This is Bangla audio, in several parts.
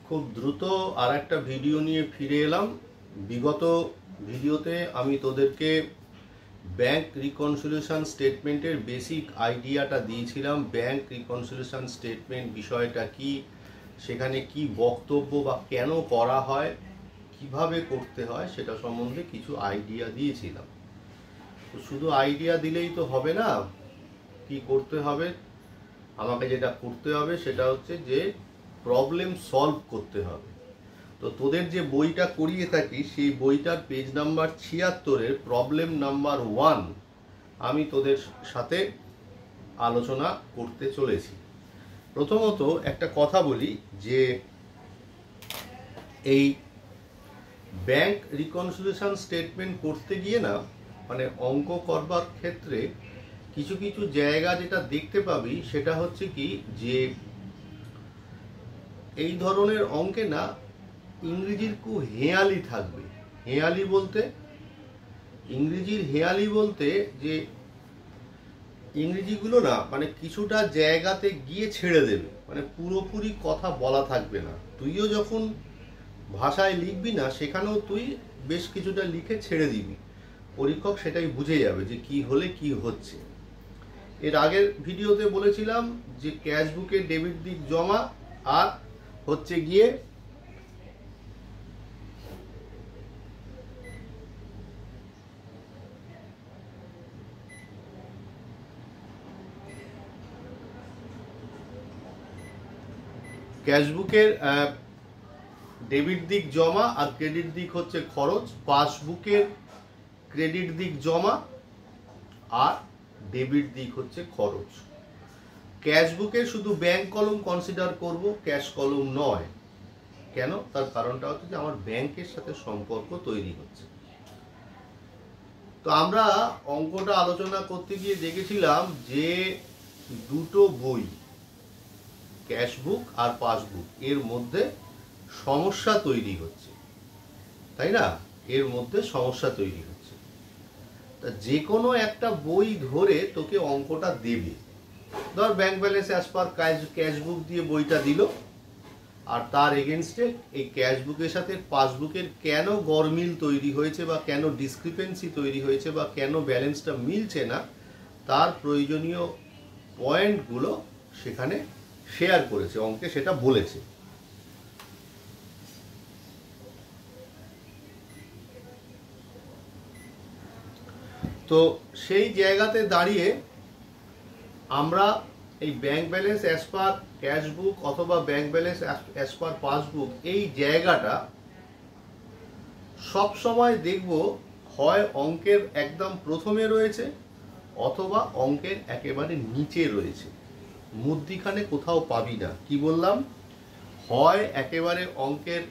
খুব দ্রুত আর একটা ভিডিও নিয়ে ফিরে এলাম। বিগত ভিডিওতে আমি তোদেরকে ব্যাংক রিকনসিলিয়েশন স্টেটমেন্টের বেসিক আইডিয়াটা দিয়েছিলাম। ব্যাংক রিকনসিলিয়েশন স্টেটমেন্ট বিষয়টা কি, সেখানে কি বক্তব্য বা কেন করা হয়, কিভাবে করতে হয়, সেটা সম্বন্ধে কিছু আইডিয়া দিয়েছিলাম। তো শুধু আইডিয়া দিলেই তো হবে না, কি করতে হবে? আমাকে যেটা করতে হবে সেটা হচ্ছে যে প্রবলেম সলভ করতে হবে। তো তোদের যে বইটা করিয়ে থাকি সেই বইটার পেজ নাম্বার ৭৬-এর প্রবলেম নাম্বার 1 আমি তোদের সাথে আলোচনা করতে চলেছি। প্রথমত একটা কথা বলি যে এই ব্যাংক রিকনসিলিয়েশন স্টেটমেন্ট করতে গিয়ে না, মানে অঙ্ক করবার ক্ষেত্রে কিছু কিছু জায়গা যেটা দেখতে পাবি সেটা হচ্ছে কি, যে এই ধরনের অঙ্কে না ইংরেজির খুব হেঁয়ালি থাকবে। হেঁয়ালি বলতে, ইংরেজির হেঁয়ালি বলতে যে ইংরেজিগুলো না মানে কিছুটা জায়গাতে গিয়ে ছেড়ে দেবে, মানে পুরোপুরি কথা বলা থাকবে না। তুইও যখন ভাষায় লিখবি না সেখানেও তুই বেশ কিছুটা লিখে ছেড়ে দিবি, পরীক্ষক সেটাই বুঝে যাবে যে কি হলে কি হচ্ছে। এর আগের ভিডিওতে বলেছিলাম যে ক্যাশবুকে ডেবিট দিক জমা আর হচ্ছে গিয়ে ক্যাশবুকের ডেবিট দিক জমা আর ক্রেডিট দিক হচ্ছে খরচ, পাসবুকের ক্রেডিট দিক জমা আর ডেবিট দিক হচ্ছে খরচ। ক্যাশবুকে শুধু ব্যাংক কলম কনসিডার করব, ক্যাশ কলম নয়। কেন? তার কারণটা হচ্ছে যে আমার ব্যাংকের সাথে সম্পর্ক তৈরি হচ্ছে। তো আমরা অঙ্কটা আলোচনা করতে গিয়ে দেখেছিলাম যে দুটো বই, ক্যাশবুক আর পাসবুক, এর মধ্যে সমস্যা তৈরি হচ্ছে, তাই না? এর মধ্যে সমস্যা তৈরি হচ্ছে। তা যে কোনো একটা বই ধরে তোকে অঙ্কটা দেবে। ধর bank balance as per cashbook দিয়ে বইটা দিল, আর তার এগেনস্টে এই ক্যাশবুকের সাথে পাসবুকের কেন গরমিল তৈরি হয়েছে বা কেন ডিসক্রিপেন্সি তৈরি হয়েছে বা কেন ব্যালেন্সটা মিলছে না, তার প্রয়োজনীয় পয়েন্টগুলো সেখানে শেয়ার করেছে, অঙ্কে সেটা বলেছে। তো সেই জায়গাতে দাঁড়িয়ে আমরা এই bank balance as per cashbook অথবা bank balance as per passbook, এই জায়গাটা সব সময় দেখব হয় অঙ্কের একদম প্রথমে রয়েছে অথবা অঙ্কের একেবারে নিচে রয়েছে, মধ্যিখানে কোথাও পাবি না। কি বললাম? হয় একেবারে অঙ্কের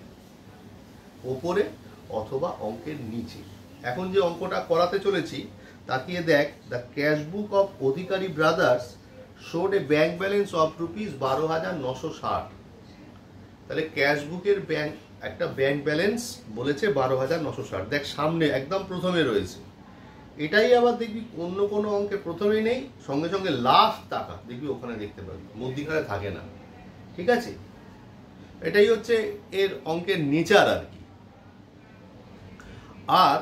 ওপরে অথবা অঙ্কের নিচে। এখন যে অঙ্কটা করাতে চলেছি তাকিয়ে দেখ, the cashbook of Adhikari brothers showed A bank balance of ₹12,960। তাহলে ক্যাশবুকের একটা ব্যাংক ব্যালেন্স বলেছে 12,960। দেখ সামনে একদম প্রথমে রয়েছে। এটাই আবার দেখবি অন্য কোনো অঙ্কে প্রথমে নেই, সঙ্গে সঙ্গে লাস্ট টাকা দেখবি ওখানে দেখতে পাবি, মধ্যিখানে থাকে না। ঠিক আছে? এটাই হচ্ছে এর অঙ্কের নেচার আর কি। আর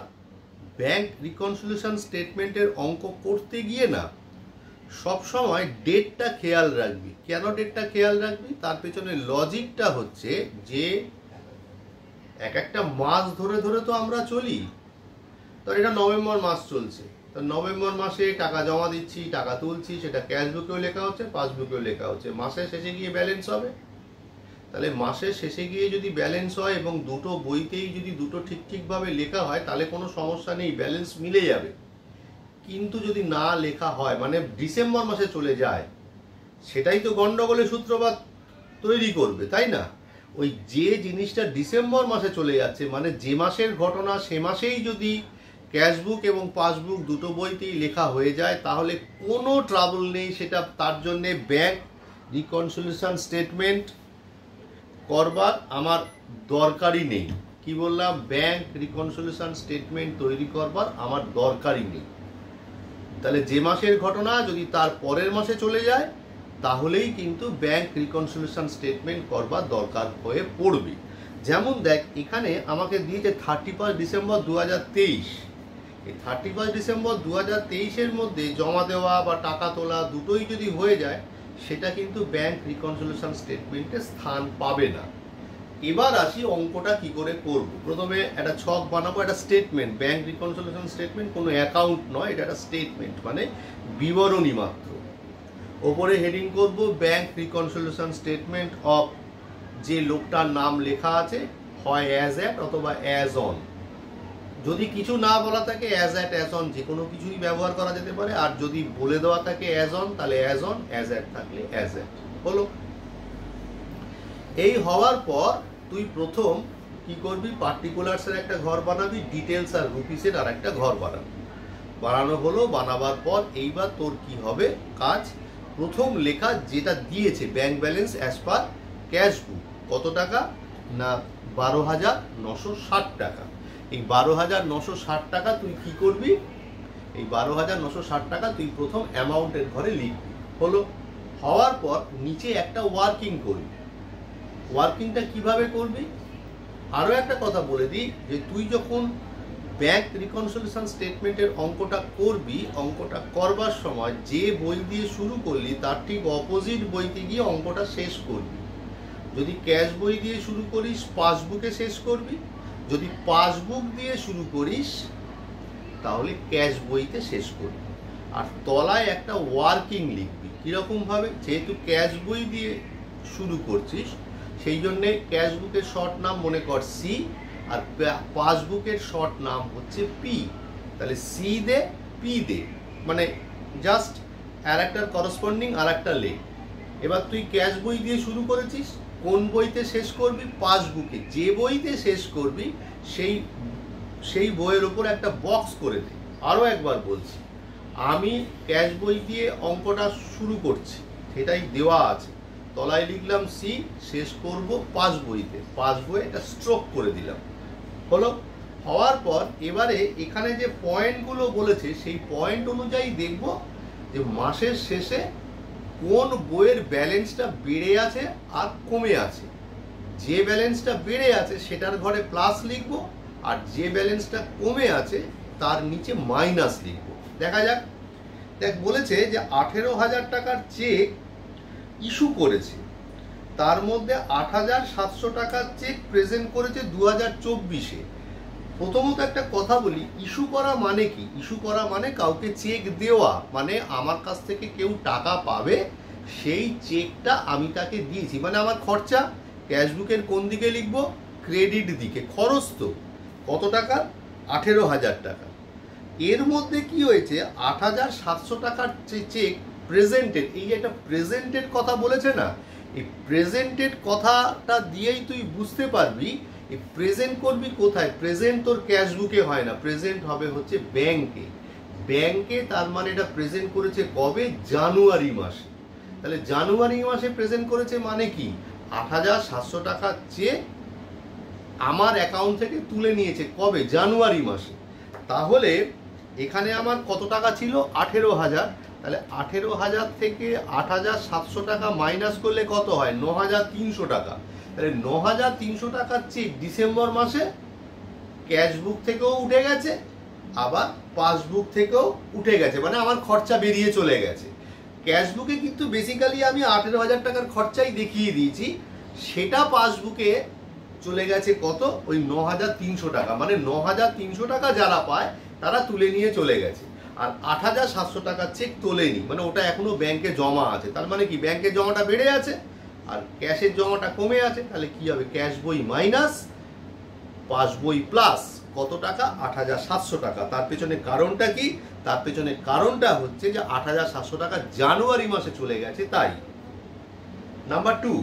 ব্যাংক রিকনসিলিয়েশন স্টেটমেন্টের অঙ্ক করতে গিয়ে না সব সময় ডেটটা খেয়াল রাখবি। কেন ডেটটা খেয়াল রাখবি? তার পেছনে লজিকটা হচ্ছে যে এক একটা মাস ধরে ধরে তো আমরা চলি। তো এটা নভেম্বর মাস চলছে, তো নভেম্বর মাসে টাকা জমা দিচ্ছি, টাকা তুলছি, সেটা ক্যাশবুকেও লেখা হচ্ছে, পাসবুকেও লেখা হচ্ছে। মাসের শেষে গিয়ে ব্যালেন্স হবে। তাহলে মাসের শেষে গিয়ে যদি ব্যালেন্স হয় এবং দুটো বইতেই যদি দুটো ঠিক ঠিকভাবে লেখা হয় তাহলে কোনো সমস্যা নেই, ব্যালেন্স মিলে যাবে। কিন্তু যদি না লেখা হয়, মানে ডিসেম্বর মাসে চলে যায়, সেটাই তো গন্ডগোলের সূত্রপাত তৈরি করবে, তাই না? ওই যে জিনিসটা ডিসেম্বর মাসে চলে যাচ্ছে, মানে যে মাসের ঘটনা সে মাসেই যদি ক্যাশবুক এবং পাসবুক দুটো বইতেই লেখা হয়ে যায় তাহলে কোনো ট্রাবল নেই। সেটা তার জন্যে ব্যাংক রিকনসিলিয়েশন স্টেটমেন্ট করবার আমার দরকারই নেই। কি বললাম? ব্যাংক রিকনসিলিয়েশন স্টেটমেন্ট তৈরি করবার আমার দরকারই নেই। তাহলে যে মাসের ঘটনা যদি তার পরের মাসে চলে যায় তাহলেই কিন্তু ব্যাংক রিকনসিলিয়েশন স্টেটমেন্ট করবার দরকার হয়ে পড়বে। যেমন দেখ, এখানে আমাকে দিয়েছে 31 ডিসেম্বর 2023। এই 31 ডিসেম্বর 2023-এর মধ্যে জমা দেওয়া বা টাকা তোলা দুটোই যদি হয়ে যায়, সেটা কিন্তু ব্যাংক রিকনসিলিয়েশন স্টেটমেন্টে স্থান পাবে না। এবার আসি অঙ্কটা কি করে করব। প্রথমে একটা ছক বানাবো, একটা স্টেটমেন্ট, ব্যাংক রিকনসিলিয়েশন স্টেটমেন্ট কোনো অ্যাকাউন্ট নয়, এটা একটা স্টেটমেন্ট, মানে বিবরণী মাত্র। ওপরে হেডিং করব ব্যাংক রিকনসিলিয়েশন স্টেটমেন্ট অফ, যে লোকটার নাম লেখা আছে হয় অ্যাজ অ্যাট অথবা অ্যাজ অন। যদি কিছু না বলা থাকে অ্যাজ অ্যাট অ্যাজ অন যে কোনো কিছুই ব্যবহার করা যেতে পারে, আর যদি বলে দেওয়া থাকে অ্যাজ অন তাহলে অ্যাজ অন, অ্যাজ অ্যাট থাকলে অ্যাজ অ্যাট হলো। এই হওয়ার পর তুই প্রথম কি করবি, পার্টিকুলার্সের একটা ঘর বানাবি, ডিটেলস আর রুপিসের আর একটা ঘর বানাবি। বানানো হলো, বানাবার পর এইবার তোর কি হবে কাজ, প্রথম লেখা যেটা দিয়েছে ব্যাংক ব্যালেন্স অ্যাজ পার ক্যাশ বুক, কত টাকা না 12,960 টাকা। এই 12,960 টাকা তুই কি করবি, এই 12,960 টাকা তুই প্রথম অ্যামাউন্টের ঘরে লিখবি। হলো, হওয়ার পর নিচে একটা ওয়ার্কিং করবি। ওয়ার্কিংটা কিভাবে করবি, আরও একটা কথা বলে দিই, যে তুই যখন ব্যাংক রিকনসিলিয়েশন স্টেটমেন্টের অঙ্কটা করবি, অঙ্কটা করবার সময় যে বই দিয়ে শুরু করলি তার ঠিক অপোজিট বইতে গিয়ে অঙ্কটা শেষ করবি। যদি ক্যাশ বই দিয়ে শুরু করিস পাসবুকে শেষ করবি, যদি পাসবুক দিয়ে শুরু করিস তাহলে ক্যাশ বইতে শেষ করবি। আর তলায় একটা ওয়ার্কিং লিখবি। কীরকমভাবে, যেহেতু ক্যাশ বই দিয়ে শুরু করছিস সেই জন্যে ক্যাশ বুকের শর্ট নাম মনে কর সি, আর পাসবুকের শর্ট নাম হচ্ছে পি। তাহলে সি দে পি দে, মানে জাস্ট আর একটার করসপন্ডিং আর একটা লেখ। এবার তুই ক্যাশ বই দিয়ে শুরু করেছিস, কোন বইতে শেষ করবি, পাসবুকে। যে বইতে শেষ করবি সেই বইয়ের ওপর একটা বক্স করে দে। আরও একবার বলছি, আমি ক্যাশ বই দিয়ে অঙ্কটা শুরু করছি, সেটাই দেওয়া আছে। তলায় লিখলাম সি, শেষ করব পাসবইতে, পাসবইয়ে এটা স্ট্রোক করে দিলাম। হলো, হওয়ার পর এবারে এখানে যে পয়েন্টগুলো বলেছে সেই পয়েন্ট অনুযায়ী দেখব যে মাসের শেষে কোন বইয়ের ব্যালেন্সটা বেড়ে আছে আর কমে আছে। যে ব্যালেন্সটা বেড়ে আছে সেটার ঘরে প্লাস লিখব, আর যে ব্যালেন্সটা কমে আছে তার নিচে মাইনাস লিখব। দেখা যাক। দেখ, বলেছে যে 18,000 টাকার চেক ইস্যু করেছে, তার মধ্যে 8,700 টাকার চেক প্রেজেন্ট করেছে 2024-এ। প্রথমত একটা কথা বলি, ইস্যু করা মানে কি? ইস্যু করা মানে কাউকে চেক দেওয়া, মানে আমার কাছ থেকে কেউ টাকা পাবে, সেই চেকটা আমি তাকে দিয়েছি, মানে আমার খরচা। ক্যাশবুকের কোন দিকে লিখবো, ক্রেডিট দিকে। খরচ তো কত টাকা, 18,000 টাকা। এর মধ্যে কি হয়েছে, 8,700 টাকার চেক প্রেজেন্টেড, এই একটা প্রেজেন্টেড কথা বলেছে না, এই প্রেজেন্টেড কথাটা দিয়েই তুই বুঝতে পারবি এই প্রেজেন্ট করবি কোথায়। প্রেজেন্ট তোর ক্যাশবুকে হয় না, প্রেজেন্ট হবে হচ্ছে ব্যাংকে। ব্যাংকে তার মানে এটা প্রেজেন্ট করেছে কবে, জানুয়ারি মাসে। তাহলে জানুয়ারি মাসে প্রেজেন্ট করেছে মানে কি, 8,700 টাকার চেক আমার অ্যাকাউন্ট থেকে তুলে নিয়েছে কবে, জানুয়ারি মাসে। তাহলে এখানে আমার কত টাকা ছিল, 18,000। তাহলে 18,000 থেকে 8,700 টাকা মাইনাস করলে কত হয়, 9,300 টাকা। তাহলে 9,300 টাকার চেক ডিসেম্বর মাসে ক্যাশবুক থেকেও উঠে গেছে, আবার পাসবুক থেকেও উঠে গেছে, মানে আমার খরচা বেরিয়ে চলে গেছে। ক্যাশবুকে কিন্তু বেসিক্যালি আমি 18,000 টাকার খরচাই দেখিয়ে দিয়েছি, সেটা পাসবুকে চলে গেছে কত, ওই 9,300 টাকা। মানে 9,300 টাকা যারা পায় তারা তুলে নিয়ে চলে গেছে, আর 8,700 টাকার চেক তোলেনি, মানে ওটা এখনো ব্যাংকে জমা আছে। তার মানে কি, ব্যাংকের জমাটা বেড়ে আছে আর ক্যাশের জমাটা কমে আছে। তাহলে কি হবে, ক্যাশ বই মাইনাস পাসবই প্লাস কত টাকা, 8,700 টাকা। তার পেছনে কারণটা কি, তার পেছনে কারণটা হচ্ছে যে 8,700 টাকা জানুয়ারি মাসে চলে গেছে তাই। নাম্বার 2,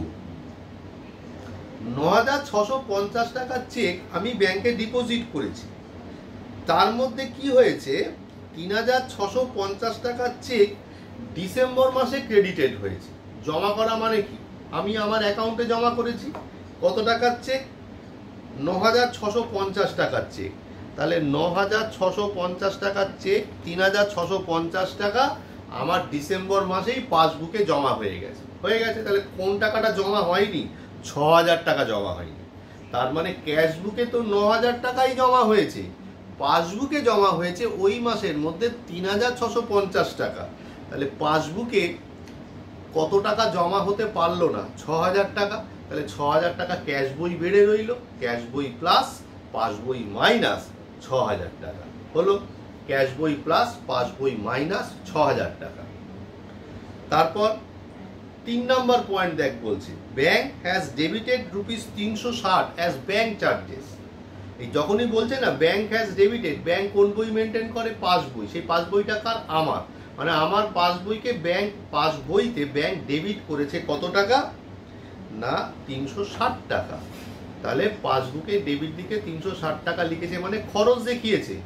9,650 টাকার চেক আমি ব্যাংকে ডিপোজিট করেছি, তার মধ্যে কি হয়েছে, 3,650 টাকার চেক ডিসেম্বর মাসে ক্রেডিটেড হয়েছে। জমা করা মানে কি, আমি আমার অ্যাকাউন্টে জমা করেছি কত টাকার চেক, 9,650 টাকার চেক। তাহলে 9,650 টাকার চেক 3,650 টাকা আমার ডিসেম্বর মাসেই পাসবুকে জমা হয়ে গেছে, তাহলে কোন টাকাটা জমা হয়নি? 6,000 টাকা জমা হয়নি। তার মানে ক্যাশবুকে তো 9,000 টাকাই জমা হয়েছে, পাসবুকে জমা হয়েছে ওই মাসের মধ্যে 3,650 টাকা। তাহলে পাসবুকে কত টাকা জমা হতে পারলো না? 6,000 টাকা। তাহলে 6,000 টাকা ক্যাশ বই বেড়ে রইল, ক্যাশ বই প্লাস পাস বই মাইনাস 6,000 টাকা হলো। ক্যাশ বই প্লাস পাস বই মাইনাস 6,000 টাকা। তারপর 3 নম্বর পয়েন্ট দেখ, বলছে bank has debited ₹360 as bank charges. এই যখনই বলছে না ব্যাংক হ্যাজ ডেবিটেড, ব্যাংক কোন বই মেনটেন করে? পাস বই। সেই পাস বইটা কার? আমার। মানে আমার পাস বইকে ব্যাংক, পাস বইতে ব্যাংক ডেবিট করেছে কত টাকা? না 360 টাকা। তাহলে পাসবুকে ডেবিট দিকে 360 টাকা লিখেছে, মানে খরচ দেখিয়েছে।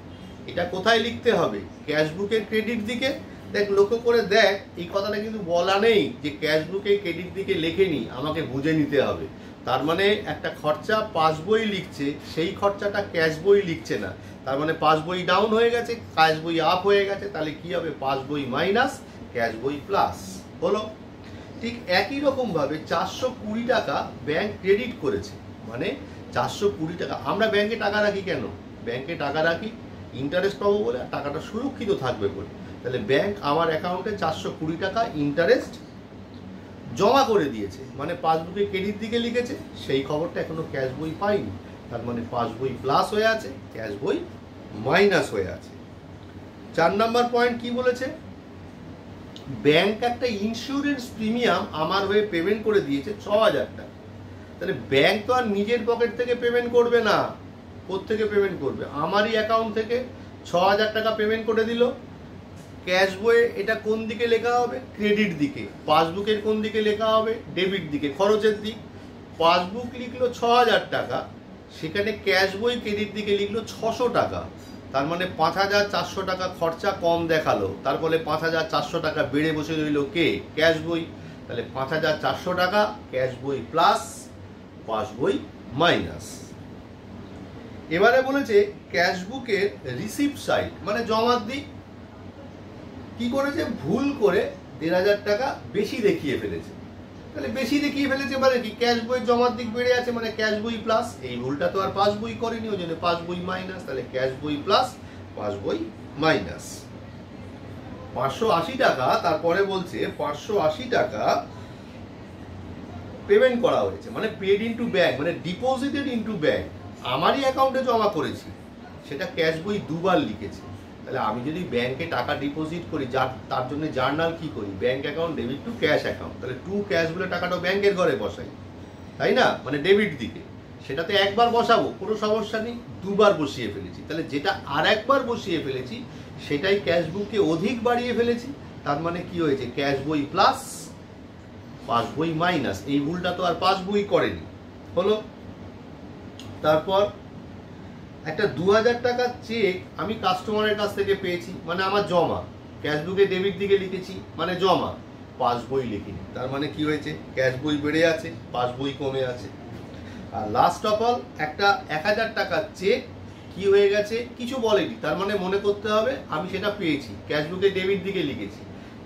এটা কোথায় লিখতে হবে? ক্যাশবুকের ক্রেডিট দিকে। দেখ, লক্ষ্য করে দেখ, এই কথাটা কিন্তু বলা নেই যে ক্যাশবুকে ক্রেডিট দিকে লেখেনি, আমাকে বুঝে নিতে হবে। তার মানে একটা খরচা পাস বই লিখছে, সেই খরচাটা ক্যাশ বই লিখছে না। তার মানে পাস বই ডাউন হয়ে গেছে, ক্যাশ বই আপ হয়ে গেছে। তাহলে কি হবে? পাস বই মাইনাস ক্যাশ বই প্লাস হলো। ঠিক একই রকম ভাবে 420 টাকা ব্যাংক ক্রেডিট করেছে, মানে 420 টাকা। আমরা ব্যাংকে টাকা রাখি কেন? ব্যাংকে টাকা রাখি ইন্টারেস্ট পাবো বলে, আর টাকাটা সুরক্ষিত থাকবে বলে। তাহলে ব্যাংক আমার অ্যাকাউন্টে 420 টাকা ইন্টারেস্ট জমা করে দিয়েছে, মানে পাসবুকে ক্রেডিট দিকে লিখেছে, সেই খবরটা এখনো ক্যাশ বই পাইনি। তার মানে পাস বই প্লাস হয়ে আছে, ক্যাশ বই মাইনাস হয়ে আছে। 4 নম্বর পয়েন্ট কি বলেছে? ব্যাংক একটা ইন্স্যুরেন্স প্রিমিয়াম আমার হয়ে পেমেন্ট করে দিয়েছে 6,000 টাকা। তাহলে ব্যাংক তো আর নিজের পকেট থেকে পেমেন্ট করবে না, কোত্থেকে পেমেন্ট করবে? আমারই অ্যাকাউন্ট থেকে 6,000 টাকা পেমেন্ট করে দিল। ক্যাশ বইয়ে এটা কোন দিকে লেখা হবে? ক্রেডিট দিকে। পাসবুকের কোন দিকে লেখা হবে? ডেবিট দিকে, খরচের দিক। পাসবুক লিখলো 6,000 টাকা, সেখানে ক্যাশ বই ক্রেডিট দিকে লিখলো 600 টাকা। তার মানে 5,400 টাকা খরচা কম দেখালো, তার ফলে 5,400 টাকা বেড়ে বসে রইল কে? ক্যাশ বই। তাহলে 5,400 টাকা ক্যাশ বই প্লাস, পাস বই মাইনাস। এবারে বলেছে ক্যাশবুকের রিসিপ্ট সাইড, মানে জমার দিক, কি করেছে? ভুল করে 1,500 টাকা বেশি দেখিয়ে ফেলেছে। তাহলে বেশি দেখিয়ে ফেলেছে মানে কি? ক্যাশ বই জমার দিক বেড়ে আছে, মানে ক্যাশ বই প্লাস। এই ভুলটা তো আর পাস বই করেনি, ওই জন্য পাস বই মাইনাস। তাহলে ক্যাশ বই প্লাস, পাস বই মাইনাস। 580 টাকা, তারপরে বলছে 580 টাকা পেমেন্ট করা হয়েছে, মানে পেড ইনটু ব্যাংক, মানে ডিপোজিটেড ইনটু ব্যাংক। আমারই অ্যাকাউন্টে জমা করেছি, সেটা ক্যাশ বই দুবার লিখেছে। তাহলে আমি যদি ব্যাংকে টাকা ডিপোজিট করি, তার জন্য জার্নাল কি করি? Bank account debit two cash account. তাহলে টু ক্যাশ বলে টাকাটা ব্যাংকের ঘরে বসাই, তাই না? মানে ডেবিট দিকে। সেটাতে একবার বসাবো, কোনো সমস্যা নেই, দুবার বসিয়ে ফেলেছি। তাহলে যেটা আর একবার বসিয়ে ফেলেছি সেটাই ক্যাশ বুককে অধিক বাড়িয়ে ফেলেছি। তার মানে কি হয়েছে? ক্যাশ বই প্লাস, পাস বই মাইনাস। এই ভুলটা তো আর পাস বই করেনি, হলো। তারপর একটা 2,000 টাকার চেক আমি কাস্টমারের কাছ থেকে পেয়েছি, মানে আমার জমা। ক্যাশবুকে ডেবিট দিকে লিখেছি, মানে জমা, পাস বই লিখিনি। তার মানে কি হয়েছে? ক্যাশ বই বেড়ে আছে, পাস বই কমে আছে। আর লাস্ট অফ অল একটা 1,000 টাকার চেক কি হয়ে গেছে? কিছু বলেনি, তার মানে মনে করতে হবে আমি সেটা পেয়েছি। ক্যাশবুকে ডেবিট দিকে লিখেছি,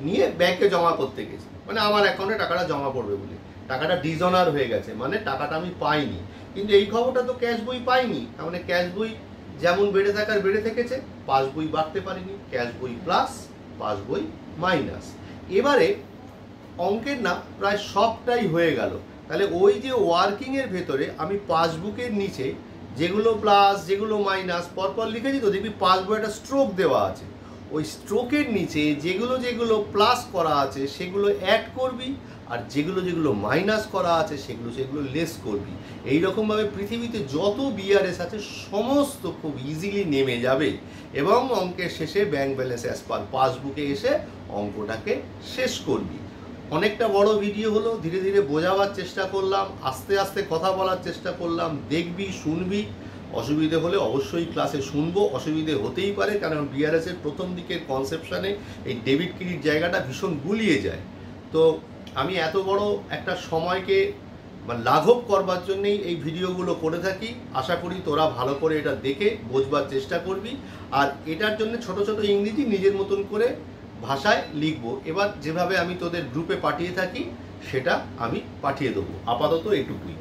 নিয়ে ব্যাংকে জমা করতে গেছি, মানে আমার অ্যাকাউন্টে টাকাটা জমা পড়বে বলে। টাকাটা ডিজনার হয়ে গেছে, মানে টাকাটা আমি পাইনি। কিন্তু এই খবরটা তো ক্যাশ বই পাইনি, তার মানে ক্যাশ বই যেমন বেড়ে থাকার বেড়ে থেকেছে, পাস বই বাড়তে পারিনি। ক্যাশ বই প্লাস, পাস বই মাইনাস। এবারে অঙ্কের না প্রায় সবটাই হয়ে গেল। তাহলে ওই যে ওয়ার্কিং এর ভেতরে আমি পাসবুকের নিচে যেগুলো প্লাস যেগুলো মাইনাস পরপর লিখেছি, তো দেখবি পাসবুকে একটা স্ট্রোক দেওয়া আছে। ওই স্ট্রোকের নিচে যেগুলো যেগুলো প্লাস করা আছে সেগুলো অ্যাড করবি, আর যেগুলো যেগুলো মাইনাস করা আছে সেগুলো সেগুলো লেস করবি। এইরকমভাবে পৃথিবীতে যত বিআরএস আছে সমস্ত খুব ইজিলি নেমে যাবে, এবং অঙ্কের শেষে ব্যাংক ব্যালেন্স অ্যাজ পার পাসবুকে এসে অঙ্কটাকে শেষ করবি। অনেকটা বড় ভিডিও হলো, ধীরে ধীরে বোঝাবার চেষ্টা করলাম, আস্তে আস্তে কথা বলার চেষ্টা করলাম। দেখবি, শুনবি, অসুবিধে হলে অবশ্যই ক্লাসে শুনবো। অসুবিধে হতেই পারে, কারণ বিআরএস এর প্রথম দিকের কনসেপশনে এই ডেবিট ক্রেডিট জায়গাটা ভীষণ গুলিয়ে যায়। তো আমি এত বড় একটা সময়কে লাঘব করবার জন্যই এই ভিডিওগুলো করে থাকি। আশা করি তোরা ভালো করে এটা দেখে বোঝবার চেষ্টা করবি, আর এটার জন্য ছোট ছোট ইংরেজি নিজের মতন করে ভাষায় লিখবো। এবার যেভাবে আমি তোদের গ্রুপে পাঠিয়ে থাকি সেটা আমি পাঠিয়ে দেবো। আপাতত এটুকুই।